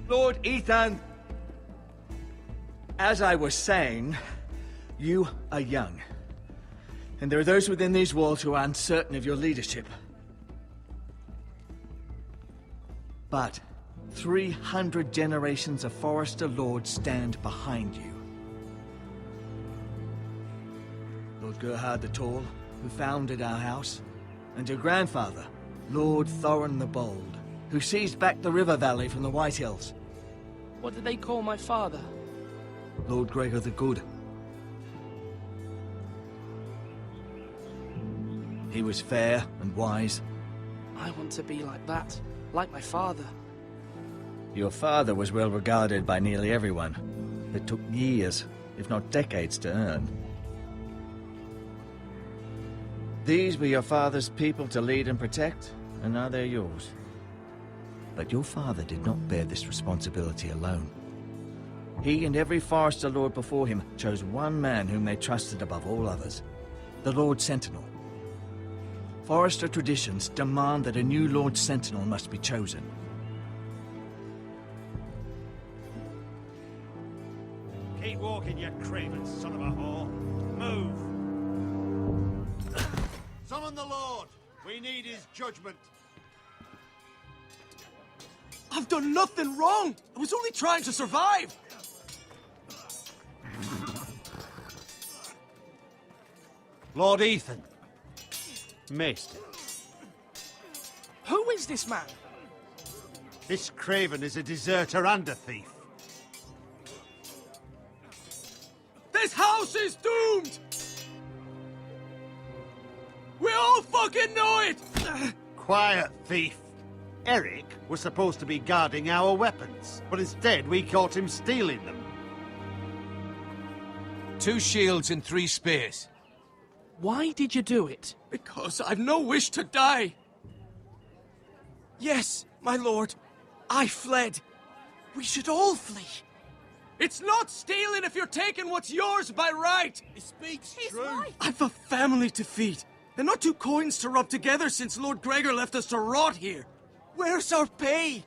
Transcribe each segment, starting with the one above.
Lord Ethan! As I was saying, you are young. And there are those within these walls who are uncertain of your leadership. But 300 generations of Forester Lords stand behind you. Lord Gerhard the Tall, who founded our house, and your grandfather, Lord Thorin the Bold, who seized back the river valley from the White Hills. What did they call my father? Lord Gregor the Good. He was fair and wise. I want to be like that, like my father. Your father was well regarded by nearly everyone. It took years, if not decades, to earn. These were your father's people to lead and protect, and now they're yours. But your father did not bear this responsibility alone. He and every Forester Lord before him chose one man whom they trusted above all others, the Lord Sentinel. Forester traditions demand that a new Lord Sentinel must be chosen. Keep walking, you craven son of a whore. Move! Summon the Lord! We need his judgment. I've done nothing wrong! I was only trying to survive! Lord Ethan. Maester. Who is this man? This craven is a deserter and a thief. This house is doomed! We all fucking know it! Quiet, thief. Eric was supposed to be guarding our weapons, but instead we caught him stealing them. 2 shields and 3 spears. Why did you do it? Because I've no wish to die. Yes, my lord. I fled. We should all flee. It's not stealing if you're taking what's yours by right. He speaks true. Right. I've a family to feed, and not 2 coins to rub together since Lord Gregor left us to rot here. Where's our pay?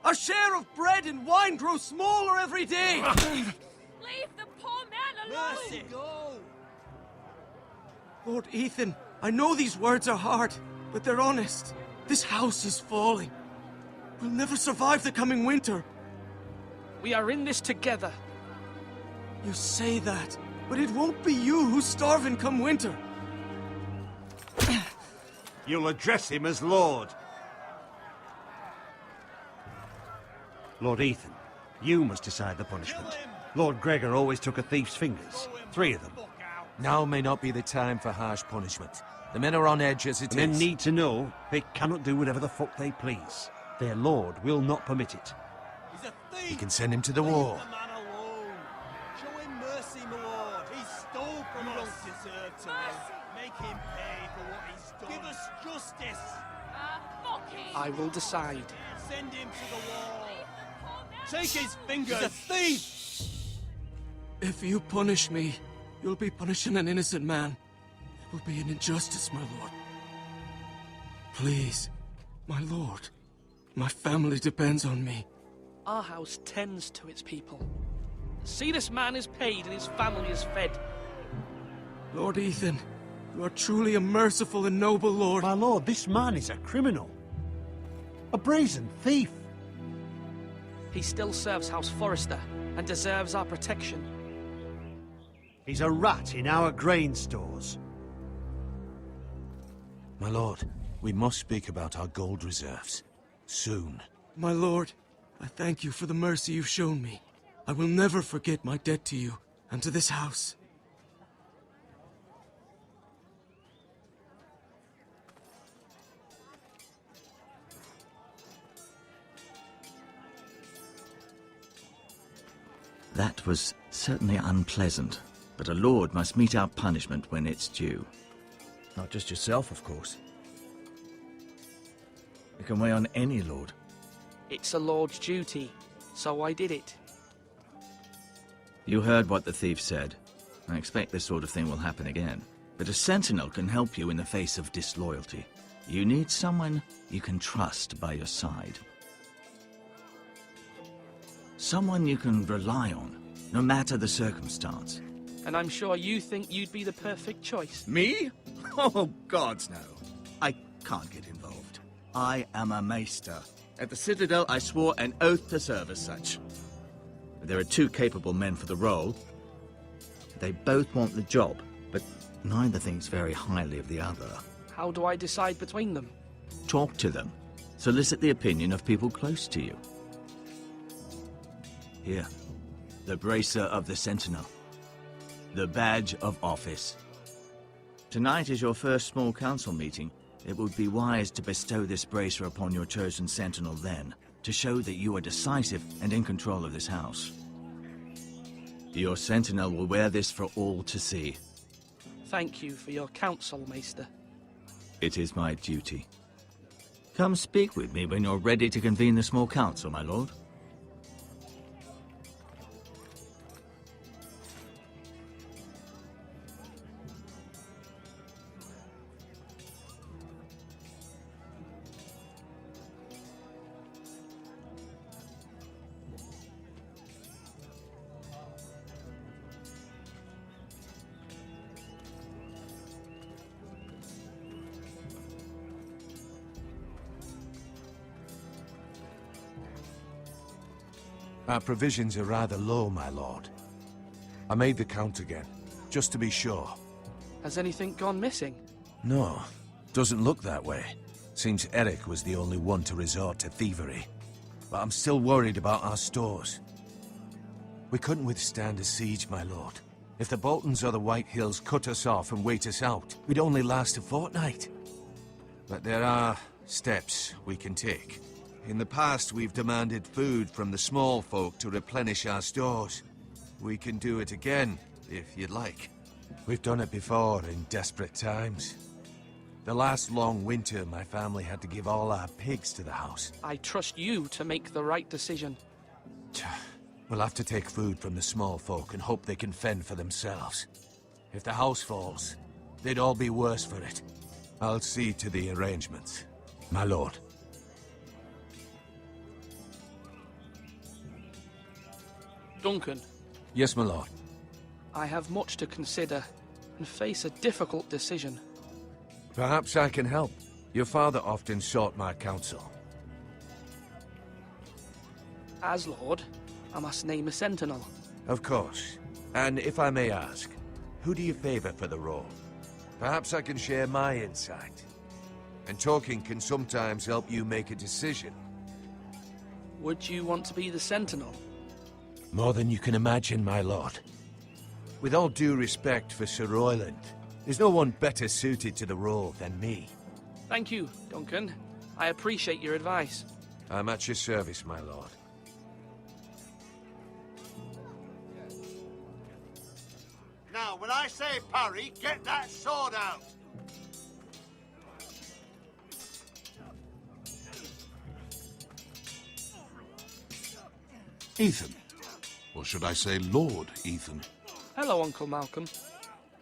Our share of bread and wine grows smaller every day. Leave the poor man alone! Mercy. Go! Lord Ethan, I know these words are hard, but they're honest. This house is falling. We'll never survive the coming winter. We are in this together. You say that, but it won't be you who's starving come winter. You'll address him as Lord. Lord Ethan, you must decide the punishment. Lord Gregor always took a thief's fingers. 3 of them. Now may not be the time for harsh punishment. The men are on edge as it is. Men need to know they cannot do whatever the fuck they please. Their lord will not permit it. He's a thief! You can send him to the war. Leave the man alone. Show him mercy, my lord. He stole from us. You don't deserve to live. Make him pay for what he's done. Give us justice. Fuck him! I will decide. Send him to the wall. Leave the poor man Take his fingers. He's a thief! If you punish me, you'll be punishing an innocent man. It will be an injustice, my lord. Please, my lord. My family depends on me. Our house tends to its people. See, this man is paid and his family is fed. Lord Ethan, you are truly a merciful and noble lord. My lord, this man is a criminal. A brazen thief. He still serves House Forester and deserves our protection. He's a rat in our grain stores. My lord, we must speak about our gold reserves. Soon. My lord, I thank you for the mercy you've shown me. I will never forget my debt to you and to this house. That was certainly unpleasant, but a lord must mete out punishment when it's due. Not just yourself, of course. It can weigh on any lord. It's a lord's duty, so I did it. You heard what the thief said. I expect this sort of thing will happen again. But a sentinel can help you in the face of disloyalty. You need someone you can trust by your side. Someone you can rely on, no matter the circumstance. And I'm sure you think you'd be the perfect choice. Me? Oh, gods, no. I can't get involved. I am a maester. At the Citadel, I swore an oath to serve as such. There are two capable men for the role. They both want the job, but neither thinks very highly of the other. How do I decide between them? Talk to them. Solicit the opinion of people close to you. Here, the bracer of the Sentinel. The badge of office. Tonight is your first small council meeting. It would be wise to bestow this bracer upon your chosen Sentinel then, to show that you are decisive and in control of this house. Your Sentinel will wear this for all to see. Thank you for your counsel, Maester. It is my duty. Come speak with me when you're ready to convene the small council, my lord. Our provisions are rather low, my lord. I made the count again, just to be sure. Has anything gone missing? No, doesn't look that way. Seems Eric was the only one to resort to thievery. But I'm still worried about our stores. We couldn't withstand a siege, my lord. If the Boltons or the White Hills cut us off and wait us out, we'd only last a fortnight. But there are steps we can take. In the past, we've demanded food from the small folk to replenish our stores. We can do it again, if you'd like. We've done it before in desperate times. The last long winter, my family had to give all our pigs to the house. I trust you to make the right decision. We'll have to take food from the small folk and hope they can fend for themselves. If the house falls, they'd all be worse for it. I'll see to the arrangements, my lord. Duncan, Yes, my lord. I have much to consider and face a difficult decision. Perhaps I can help. Your father often sought my counsel. As Lord, I must name a sentinel. Of course. And if I may ask, who do you favor for the role? Perhaps I can share my insight. And talking can sometimes help you make a decision. Would you want to be the sentinel? More than you can imagine, my lord. With all due respect for Sir Royland, there's no one better suited to the role than me. Thank you, Duncan. I appreciate your advice. I'm at your service, my lord. Now, when I say parry, get that sword out! Ethan. Or should I say Lord Ethan? Hello, Uncle Malcolm.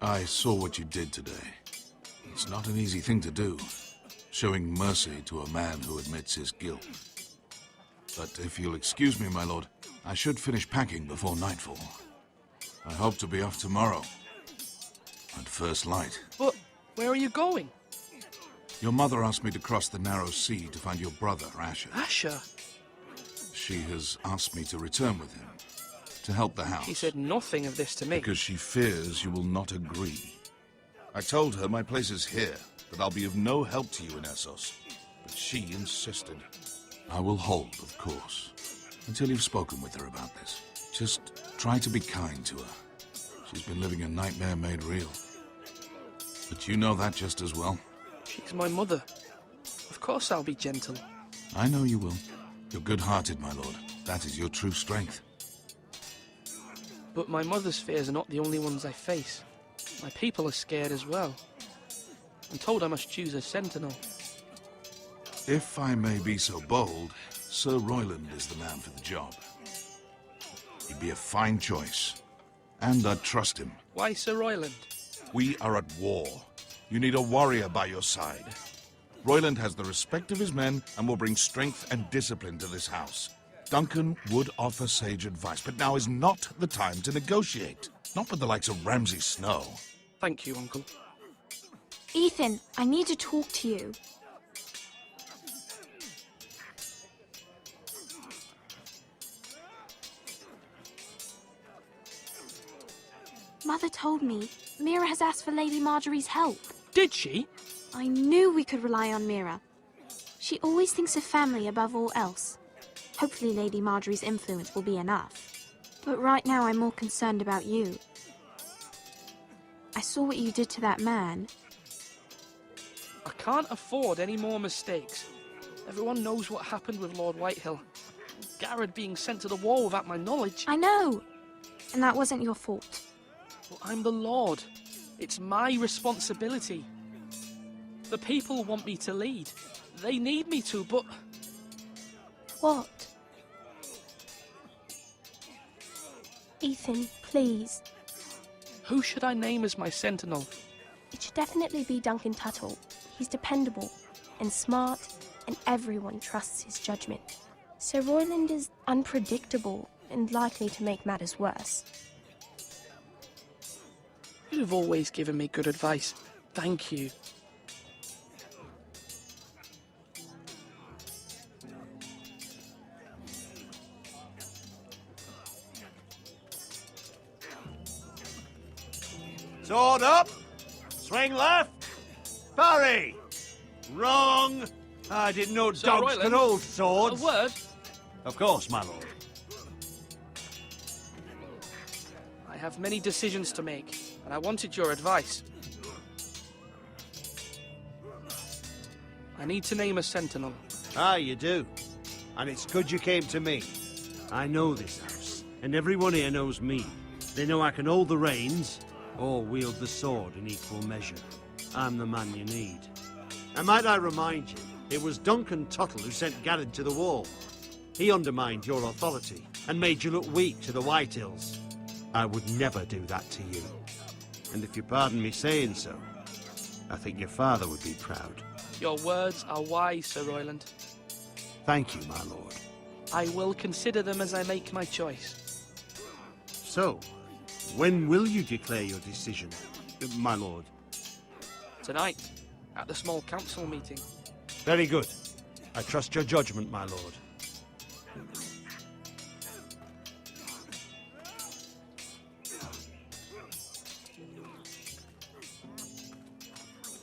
I saw what you did today. It's not an easy thing to do, showing mercy to a man who admits his guilt. But if you'll excuse me, my lord, I should finish packing before nightfall. I hope to be off tomorrow. At first light. But where are you going? Your mother asked me to cross the narrow sea to find your brother, Asher. Asher? She has asked me to return with him, to help the house. She said nothing of this to me. Because she fears you will not agree. I told her my place is here, that I'll be of no help to you in Essos. But she insisted. I will hold, of course, until you've spoken with her about this. Just try to be kind to her. She's been living a nightmare made real. But you know that just as well. She's my mother. Of course I'll be gentle. I know you will. You're good-hearted, my lord. That is your true strength. But my mother's fears are not the only ones I face. My people are scared as well. I'm told I must choose a sentinel. If I may be so bold, Sir Royland is the man for the job. He'd be a fine choice. And I'd trust him. Why Sir Royland? We are at war. You need a warrior by your side. Royland has the respect of his men and will bring strength and discipline to this house. Duncan would offer sage advice, but now is not the time to negotiate. Not with the likes of Ramsay Snow. Thank you, Uncle. Ethan, I need to talk to you. Mother told me Mira has asked for Lady Marjorie's help. Did she? I knew we could rely on Mira. She always thinks of family above all else. Hopefully Lady Marjorie's influence will be enough. But right now I'm more concerned about you. I saw what you did to that man. I can't afford any more mistakes. Everyone knows what happened with Lord Whitehill. Garrett being sent to the wall without my knowledge. I know. And that wasn't your fault. Well, I'm the Lord. It's my responsibility. The people want me to lead. They need me to, but... What? Ethan, please. Who should I name as my sentinel? It should definitely be Duncan Tuttle. He's dependable and smart, and everyone trusts his judgment. Sir Royland is unpredictable and likely to make matters worse. You've always given me good advice. Thank you. Sword up! Swing left! Parry! Wrong! I didn't know Sir dogs Royland, could hold A swords. word? Of course, my lord. I have many decisions to make, and I wanted your advice. I need to name a sentinel. Ah, you do. And it's good you came to me. I know this house, and everyone here knows me. They know I can hold the reins, or wield the sword in equal measure. I'm the man you need. And might I remind you, it was Duncan Tuttle who sent Garrett to the wall. He undermined your authority, and made you look weak to the Whitehills. I would never do that to you. And if you pardon me saying so, I think your father would be proud. Your words are wise, Sir Royland. Thank you, my lord. I will consider them as I make my choice. So, when will you declare your decision, my lord? Tonight, at the small council meeting. Very good. I trust your judgment, my lord.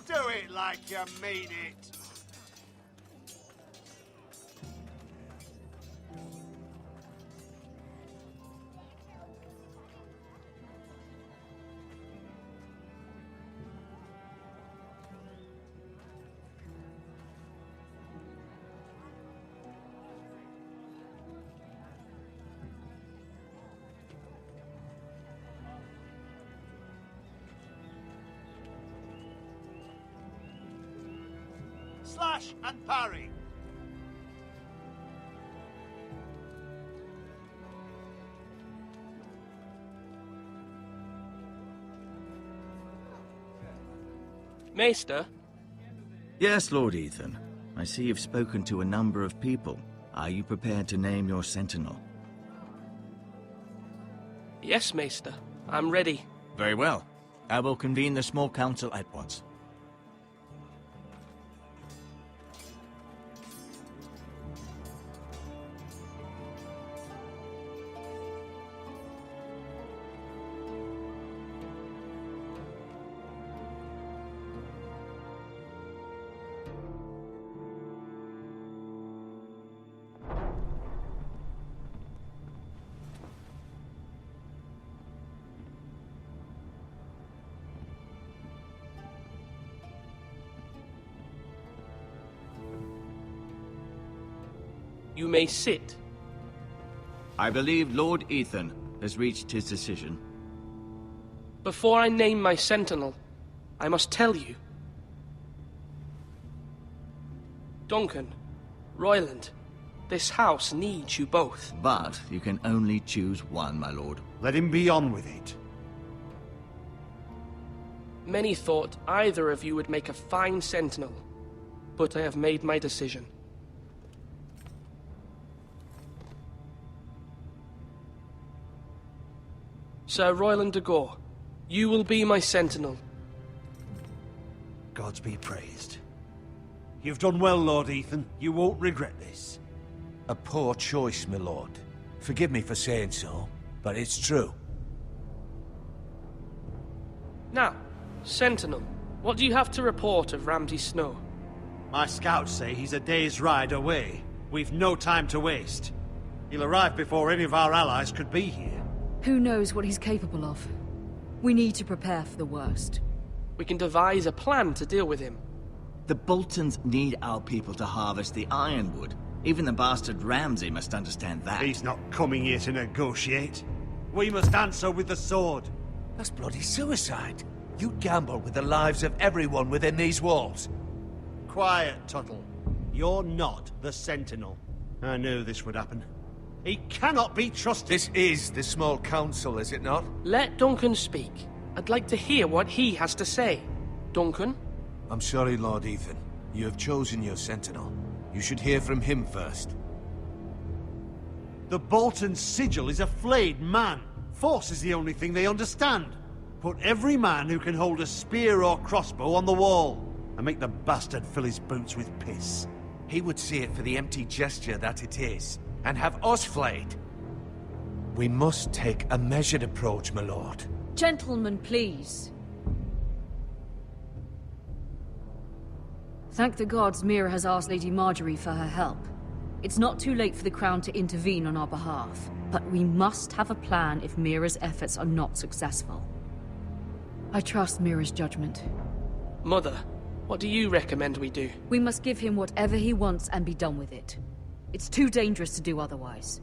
Do it like you mean it. Slash and parry. Maester, Yes, Lord Ethan. I see you've spoken to a number of people. Are you prepared to name your sentinel? yes, Maester. I'm ready. Very well. I will convene the small council at once. You may sit. I believe Lord Ethan has reached his decision. Before I name my sentinel, I must tell you. Duncan, Royland, this house needs you both. But you can only choose one, my lord. Let him be on with it. Many thought either of you would make a fine sentinel, but I have made my decision. Sir Royland de Gore, you will be my sentinel. Gods be praised. You've done well, Lord Ethan. You won't regret this. A poor choice, my lord. Forgive me for saying so, but it's true. Now, Sentinel, what do you have to report of Ramsay Snow? My scouts say he's a day's ride away. We've no time to waste. He'll arrive before any of our allies could be here. Who knows what he's capable of? We need to prepare for the worst. We can devise a plan to deal with him. The Boltons need our people to harvest the ironwood. Even the bastard Ramsay must understand that. He's not coming here to negotiate. We must answer with the sword. That's bloody suicide. You'd gamble with the lives of everyone within these walls. Quiet, Tuttle. You're not the Sentinel. I knew this would happen. He cannot be trusted. This is the small council, is it not? Let Duncan speak. I'd like to hear what he has to say. Duncan? I'm sorry, Lord Ethan. You have chosen your sentinel. You should hear from him first. The Bolton sigil is a flayed man. Force is the only thing they understand. Put every man who can hold a spear or crossbow on the wall, and make the bastard fill his boots with piss. He would see it for the empty gesture that it is, and have us flayed. We must take a measured approach, my lord. Gentlemen, please. Thank the gods Mira has asked Lady Marjorie for her help. It's not too late for the Crown to intervene on our behalf, but we must have a plan if Mira's efforts are not successful. I trust Mira's judgment. Mother, what do you recommend we do? We must give him whatever he wants and be done with it. It's too dangerous to do otherwise.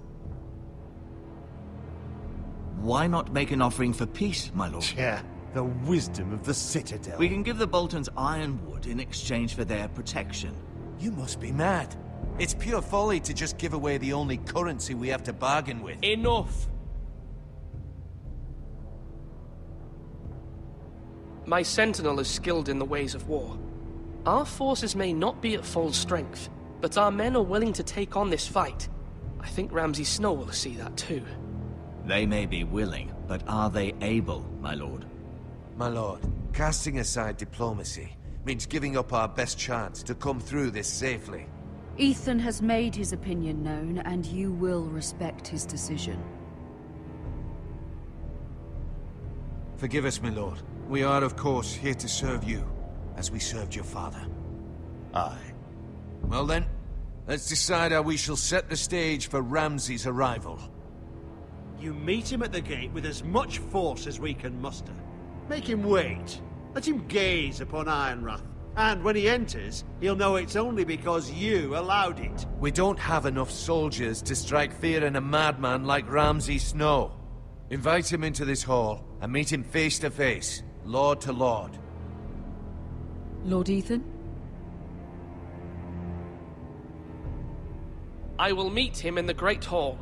Why not make an offering for peace, my lord? Yeah, the wisdom of the Citadel. We can give the Boltons ironwood in exchange for their protection. You must be mad. It's pure folly to just give away the only currency we have to bargain with. Enough! My sentinel is skilled in the ways of war. Our forces may not be at full strength, but our men are willing to take on this fight. I think Ramsay Snow will see that too. They may be willing, but are they able, my lord? My lord, casting aside diplomacy means giving up our best chance to come through this safely. Ethan has made his opinion known, and you will respect his decision. Forgive us, my lord. We are, of course, here to serve you, as we served your father. Aye. Well then, let's decide how we shall set the stage for Ramsay's arrival. You meet him at the gate with as much force as we can muster. Make him wait. Let him gaze upon Ironrath. And when he enters, he'll know it's only because you allowed it. We don't have enough soldiers to strike fear in a madman like Ramsay Snow. Invite him into this hall, and meet him face to face, lord to lord. Lord Ethan? I will meet him in the Great Hall.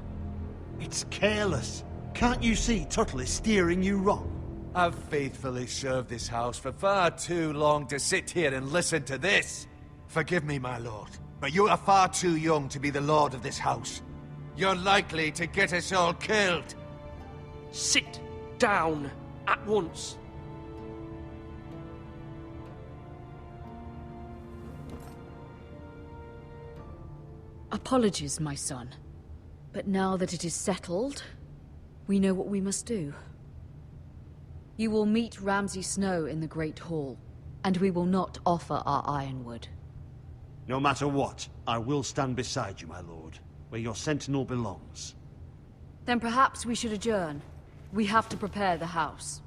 It's careless. Can't you see Tuttle is steering you wrong? I've faithfully served this house for far too long to sit here and listen to this. Forgive me, my lord, but you are far too young to be the lord of this house. You're likely to get us all killed. Sit down at once. Apologies, my son. But now that it is settled, we know what we must do. You will meet Ramsay Snow in the Great Hall, and we will not offer our ironwood. No matter what, I will stand beside you, my lord, where your sentinel belongs. Then perhaps we should adjourn. We have to prepare the house.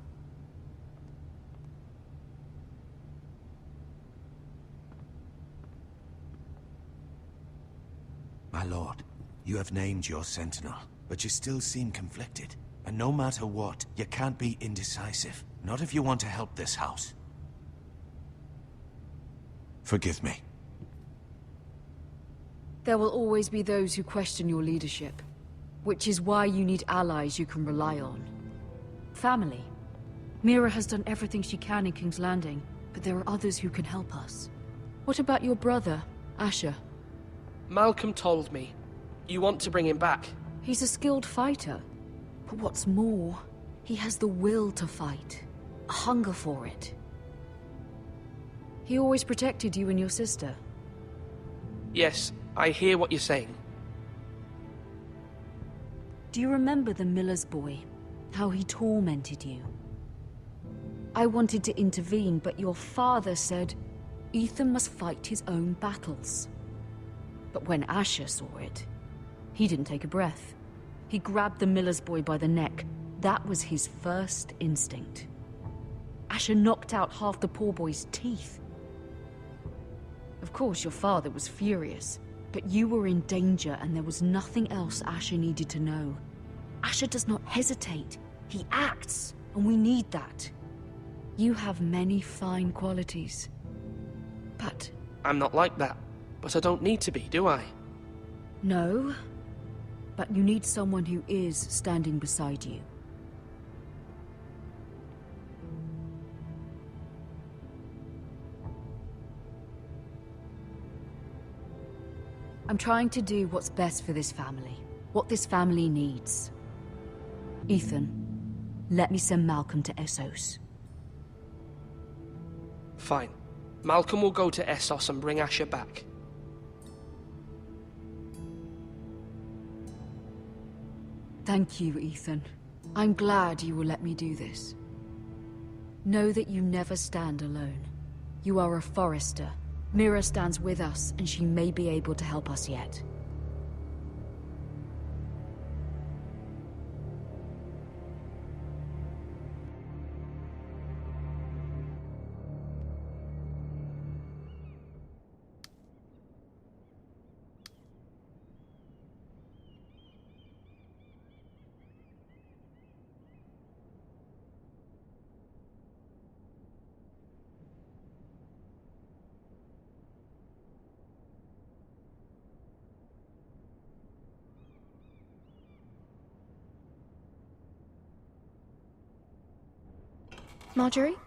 My lord, you have named your sentinel, but you still seem conflicted. And no matter what, you can't be indecisive. Not if you want to help this house. Forgive me. There will always be those who question your leadership, which is why you need allies you can rely on. Family. Mira has done everything she can in King's Landing, but there are others who can help us. What about your brother, Asher? Malcolm told me. You want to bring him back? He's a skilled fighter. But what's more, He has the will to fight, a hunger for it. He always protected you and your sister. Yes, I hear what you're saying. Do you remember the miller's boy? How he tormented you? I wanted to intervene, but your father said Ethan must fight his own battles. But when Asher saw it, he didn't take a breath. He grabbed the miller's boy by the neck. That was his first instinct. Asher knocked out half the poor boy's teeth. Of course, your father was furious, but you were in danger and there was nothing else Asher needed to know. Asher does not hesitate. He acts, and we need that. You have many fine qualities, but... I'm not like that, but I don't need to be, do I? No, but you need someone who is standing beside you. I'm trying to do what's best for this family, what this family needs. Ethan, let me send Malcolm to Essos. Fine. Malcolm will go to Essos and bring Asher back. Thank you, Ethan. I'm glad you will let me do this. Know that you never stand alone. You are a Forester. Mira stands with us, and she may be able to help us yet. Marjorie?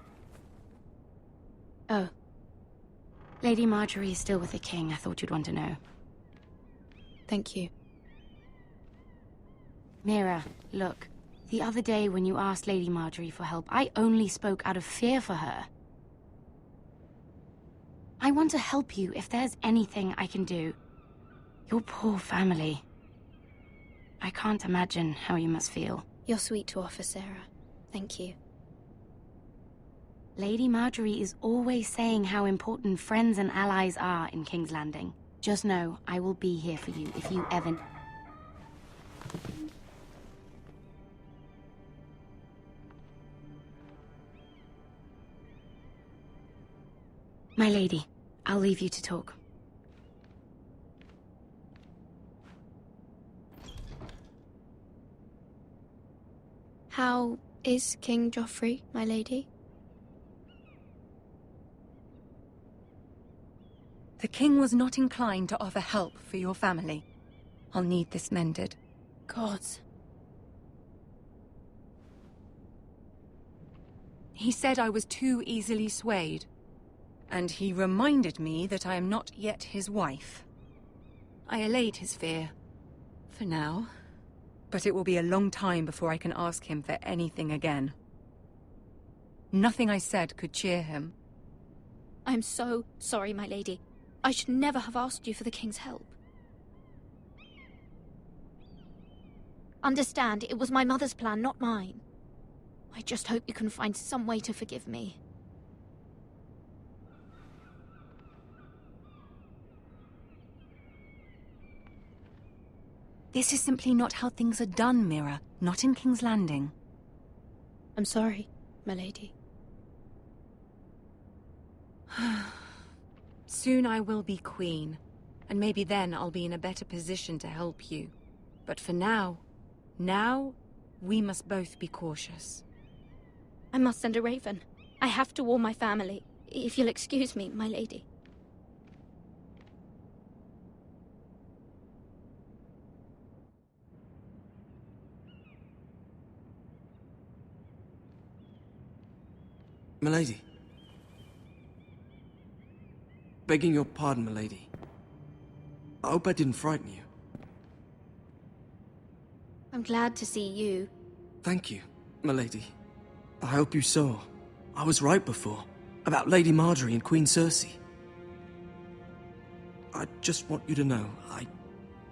Oh. Lady Marjorie is still with the king. I thought you'd want to know. Thank you. Mira, look. The other day when you asked Lady Marjorie for help, I only spoke out of fear for her. I want to help you if there's anything I can do. Your poor family. I can't imagine how you must feel. You're sweet to offer, Sarah. Thank you. Lady Marjorie is always saying how important friends and allies are in King's Landing. Just know, I will be here for you if you ever... My lady, I'll leave you to talk. How is King Joffrey, my lady? The king was not inclined to offer help for your family. I'll need this mended. Gods. He said I was too easily swayed. And he reminded me that I am not yet his wife. I allayed his fear. For now. But it will be a long time before I can ask him for anything again. Nothing I said could cheer him. I'm so sorry, my lady. I should never have asked you for the king's help. Understand, it was my mother's plan, not mine. I just hope you can find some way to forgive me. This is simply not how things are done, Mira. Not in King's Landing. I'm sorry, my lady. Soon I will be queen, and maybe then I'll be in a better position to help you. But for now, we must both be cautious. I must send a raven. I have to warn my family. If you'll excuse me, my lady. Milady. Begging your pardon, milady. I hope I didn't frighten you. I'm glad to see you. Thank you. Milady, I hope you saw. I was right before, about Lady Marjorie and Queen Cersei. I just want you to know,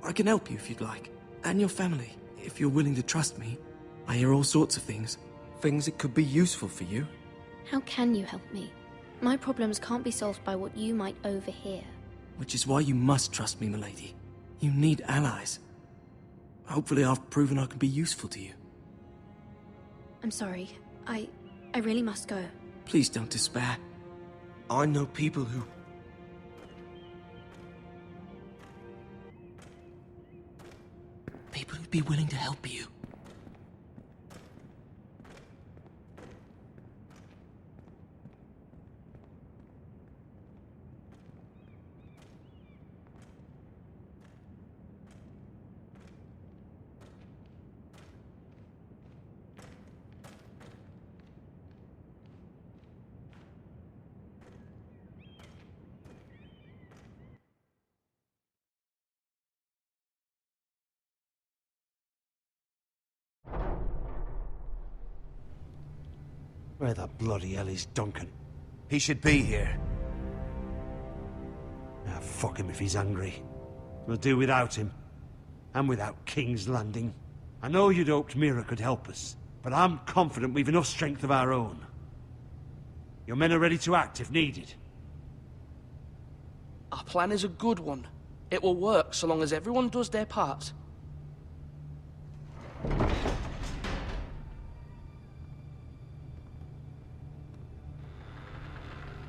I can help you if you'd like. And your family, if you're willing to trust me. I hear all sorts of things. Things that could be useful for you. How can you help me? My problems can't be solved by what you might overhear. Which is why you must trust me, milady. You need allies. Hopefully I've proven I can be useful to you. I'm sorry. I really must go. Please don't despair. I know people who... People who'd be willing to help you. Where the bloody hell is Duncan? He should be here. Ah, fuck him if he's angry. We'll do without him. And without King's Landing. I know you'd hoped Mira could help us, but I'm confident we've enough strength of our own. Your men are ready to act if needed. Our plan is a good one. It will work so long as everyone does their part.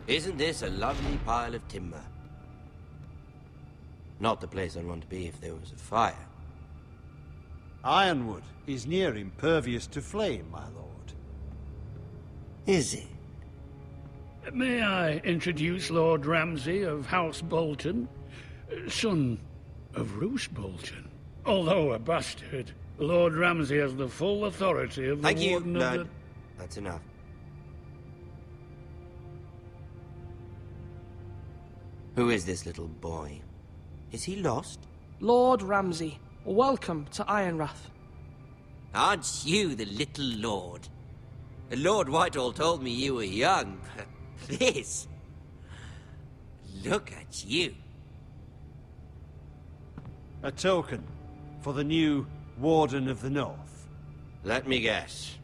Isn't this a lovely pile of timber? Not the place I'd want to be if there was a fire. Ironwood is near impervious to flame, my lord. Is it? May I introduce Lord Ramsay of House Bolton, son of Roose Bolton. Although a bastard, Lord Ramsay has the full authority of the Thank you, Warden of Ned. the... That's enough. Who is this little boy? Is he lost? Lord Ramsay, welcome to Ironrath. Aren't you the little lord? Lord Whitehall told me you were young, but this... Look at you. A token for the new Warden of the North. Let me guess.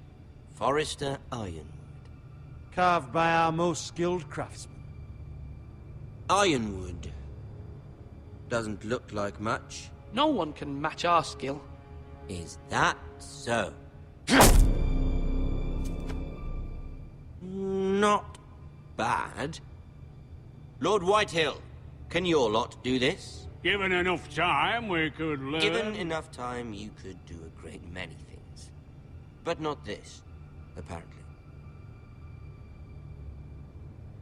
Forrester Ironwood. Carved by our most skilled craftsmen. Ironwood. Doesn't look like much. No one can match our skill. Is that so? Not bad. Lord Whitehill, can your lot do this? Given enough time, we could learn... Given enough time, you could do a great many things. But not this, apparently.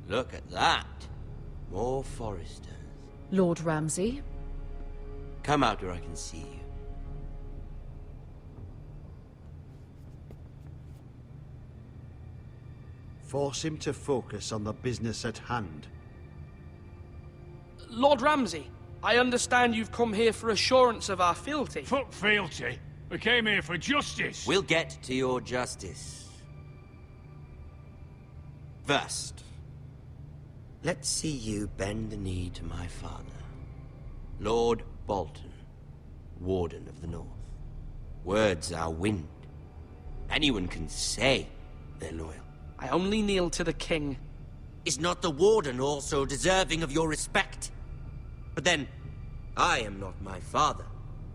Look at that. More Foresters. Lord Ramsay? Come out where I can see you. Force him to focus on the business at hand. Lord Ramsay, I understand you've come here for assurance of our fealty. Fuck fealty. We came here for justice. We'll get to your justice. First, let's see you bend the knee to my father, Lord Bolton, Warden of the North. Words are wind. Anyone can say they're loyal. I only kneel to the king. Is not the Warden also deserving of your respect? But then, I am not my father.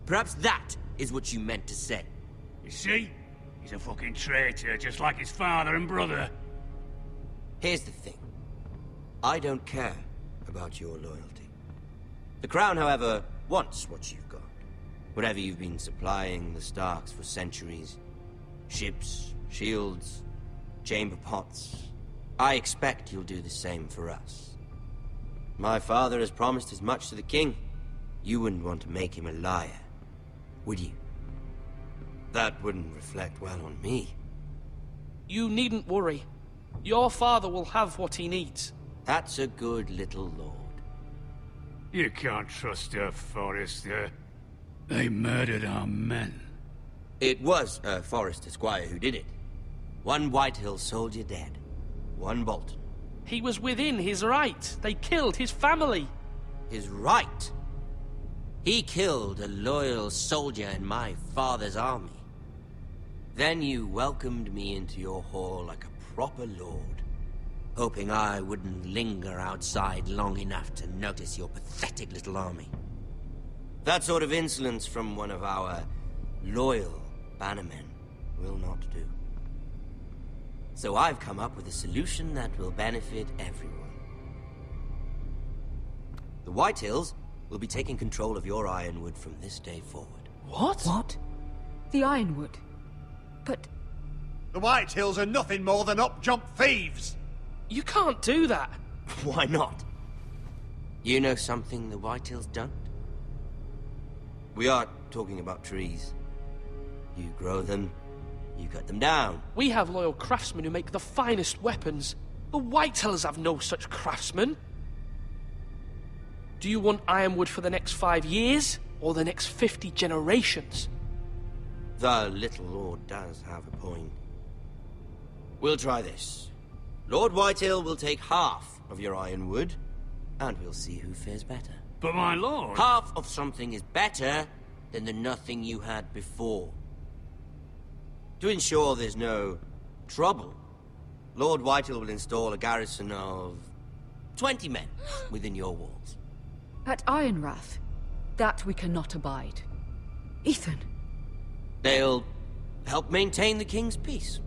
Perhaps that is what you meant to say. You see? He's a fucking traitor, just like his father and brother. Here's the thing. I don't care about your loyalty. The Crown, however, wants what you've got. Whatever you've been supplying the Starks for centuries. Ships, shields, chamber pots. I expect you'll do the same for us. My father has promised as much to the king. You wouldn't want to make him a liar, would you? That wouldn't reflect well on me. You needn't worry. Your father will have what he needs. That's a good little lord. You can't trust her, Forrester. They murdered our men. It was a Forrester squire who did it. One Whitehill soldier dead. One Bolton. He was within his right. They killed his family. His right? He killed a loyal soldier in my father's army. Then you welcomed me into your hall like a proper lord, hoping I wouldn't linger outside long enough to notice your pathetic little army. That sort of insolence from one of our loyal bannermen will not do. So I've come up with a solution that will benefit everyone. The Whitehills will be taking control of your Ironwood from this day forward. What? What? The Ironwood? But... The Whitehills are nothing more than up-jump thieves! You can't do that. Why not? You know something the Whitehills don't? We are talking about trees. You grow them, you cut them down. We have loyal craftsmen who make the finest weapons. The Whitehills have no such craftsmen. Do you want Ironwood for the next 5 years, or the next 50 generations? The little lord does have a point. We'll try this. Lord Whitehill will take half of your Ironwood, and we'll see who fares better. But my lord... Half of something is better than the nothing you had before. To ensure there's no trouble, Lord Whitehill will install a garrison of 20 men within your walls. At Ironrath, that we cannot abide. Ethan. They'll help maintain the king's peace.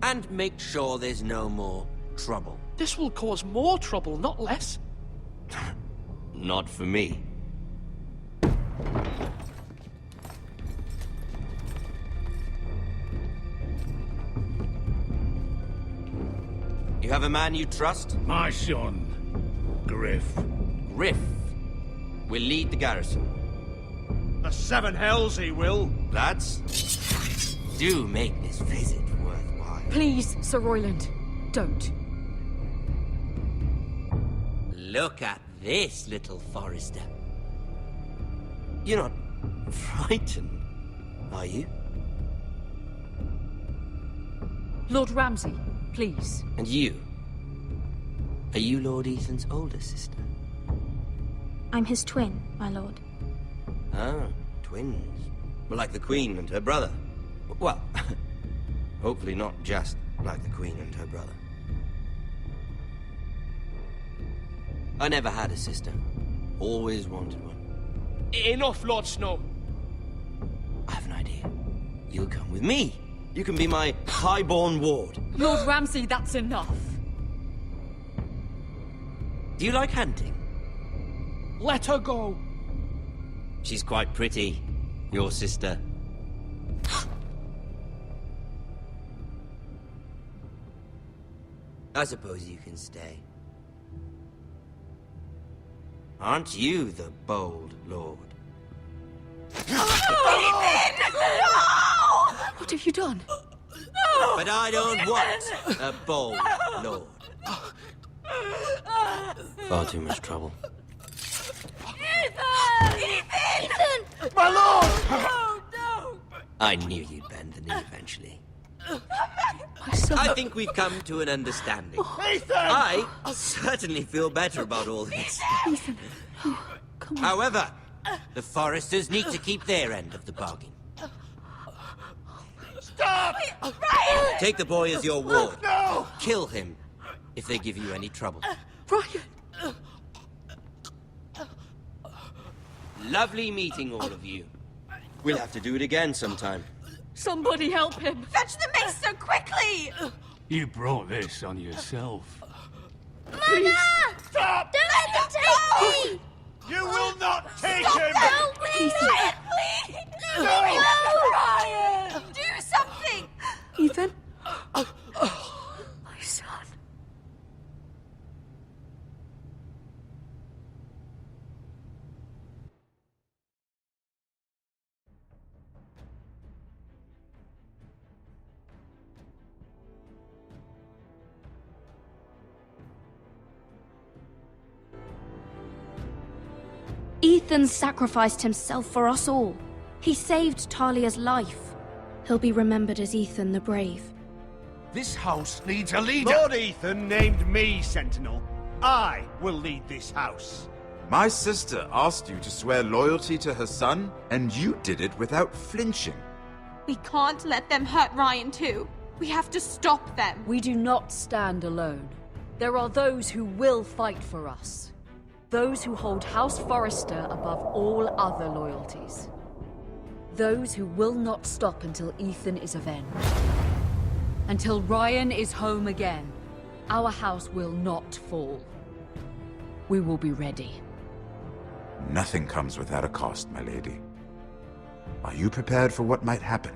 And make sure there's no more trouble. This will cause more trouble, not less. Not for me. You have a man you trust? My son, Griff. Griff will lead the garrison. The seven hells he will. Lads, do make this visit worthwhile. Please, Sir Royland, don't. Look at this, little Forester. You're not frightened, are you? Lord Ramsay, please. And you? Are you Lord Ethan's older sister? I'm his twin, my lord. Ah, twins. Well, like the Queen and her brother. Well, hopefully not just like the Queen and her brother. I never had a sister. Always wanted one. Enough, Lord Snow. I have an idea. You'll come with me. You can be my highborn ward. Lord Ramsay, that's enough. Do you like hunting? Let her go. She's quite pretty, your sister. I suppose you can stay. Aren't you the bold lord? What have you done? But I don't want a bold lord. Far too much trouble. Ethan! My lord! Oh, no! I knew you'd bend the knee eventually. My son... I think we've come to an understanding. Ethan! I certainly feel better about all this. Ethan, oh, come on. However, the Foresters need to keep their end of the bargain. Stop! Ryan! Take the boy as your ward. No! Kill him if they give you any trouble. Brian! Lovely meeting all of you. We'll have to do it again sometime. Somebody help him! Fetch the mace so quickly! You brought this on yourself. Mother! Stop! Don't let them take me! You will not take Stop! him! Help me! Ryan, please! No! No, Ryan! Do something! Ethan? My son. Ethan sacrificed himself for us all. He saved Talia's life. He'll be remembered as Ethan the Brave, This house needs a leader! Lord Ethan named me Sentinel. I will lead this house. My sister asked you to swear loyalty to her son, and you did it without flinching. We can't let them hurt Ryan too. We have to stop them. We do not stand alone. There are those who will fight for us. Those who hold House Forrester above all other loyalties. Those who will not stop until Ethan is avenged. Until Ryan is home again, our house will not fall. We will be ready. Nothing comes without a cost, my lady. Are you prepared for what might happen?